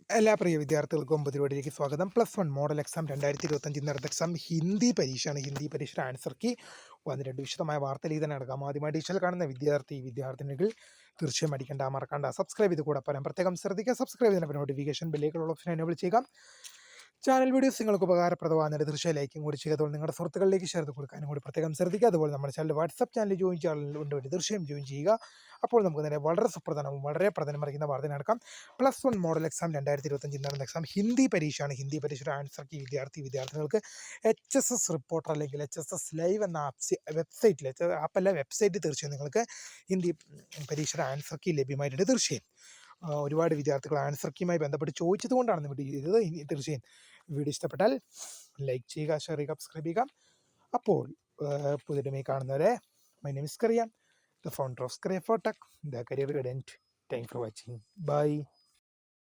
എല്ലാ പ്രിയ വിദ്യാർത്ഥികൾക്കും പുതിയതിലേക്ക് സ്വാഗതം. +1 മോഡൽ എക്സാം 2025 നടന്ന എക്സാം ഹിന്ദി പരീക്ഷയാണ്. ഹിന്ദി പരീക്ഷയുടെ ആൻസർ കീ വന്നിട്ടുണ്ട്. വിശദമായ വാർത്തയിൽ തന്നെ നടക്കാം. ആദ്യമായിട്ട് ഈ ചാനൽ കാണുന്ന വിദ്യാർത്ഥിനികൾ തീർച്ചയായും അടിക്കേണ്ട, മറക്കണ്ട, സബ്സ്ക്രൈബ് ചെയ്ത് കൂടെ പറയാൻ പ്രത്യേകം ശ്രദ്ധിക്കുക. സബ്സ്ക്രൈബ് ചെയ്യുന്ന നോട്ടിഫിക്കേഷൻ ബെല്ലേക്കുള്ള ഓപ്ഷൻ എനേബിൾ ചെയ്യുക. ചാനൽ വീഡിയോസ് നിങ്ങൾക്ക് ഉപകാരപ്രദമാകുന്നതിന് തീർച്ചയായും ലൈക്കും കൂടി ചെയ്യുക. അതുപോലെ നിങ്ങളുടെ സുഹൃത്തുക്കളിലേക്ക് ഷെയർ ചെയ്ത് കൊടുക്കാനും കൂടി പ്രത്യേകം ശ്രദ്ധിക്കുക. അതുപോലെ നമ്മുടെ ചാനൽ വാട്സപ്പ് ചാനൽ ജോയിൻ ചെയ്യാനുണ്ട്, തീർച്ചയായും ജോയിൻ ചെയ്യുക. അപ്പോൾ നമുക്ക് തന്നെ വളരെ സുപ്രധാനവും വളരെ പ്രധാനമറിയുന്ന വാർത്ത നടക്കാം. +1 മോഡൽ എക്സാം 2025 നടന്ന എക്സാം ഹിന്ദി പരീക്ഷയാണ്. ഹിന്ദി പരീക്ഷയുടെ ആൻസർ കീ വിദ്യാർത്ഥികൾക്ക് HSS റിപ്പോർട്ടർ അല്ലെങ്കിൽ HSS ലൈവ് എന്ന വെബ്സൈറ്റിൽ, വെബ്സൈറ്റിൽ തീർച്ചയായും നിങ്ങൾക്ക് ഹിന്ദി പരീക്ഷയുടെ ആൻസർ കീ ലഭ്യമായിട്ടുണ്ട്. തീർച്ചയായും ഒരുപാട് വിദ്യാർത്ഥികൾ ആൻസർ കീയുമായി ബന്ധപ്പെട്ട് ചോദിച്ചത് കൊണ്ടാണ് വീഡിയോ ചെയ്തത്. തീർച്ചയായും വീഡിയോ ഇഷ്ടപ്പെട്ടാൽ ലൈക്ക് ചെയ്യുക, ഷെയർ ചെയ്യുക, സബ്സ്ക്രൈബ് ചെയ്യുക. അപ്പോൾ പുതിയതുമായി കാണുന്നവരെ, my name is Kariya, the founder of Career for Tech, the career guidance. Thanks for watching. Bye.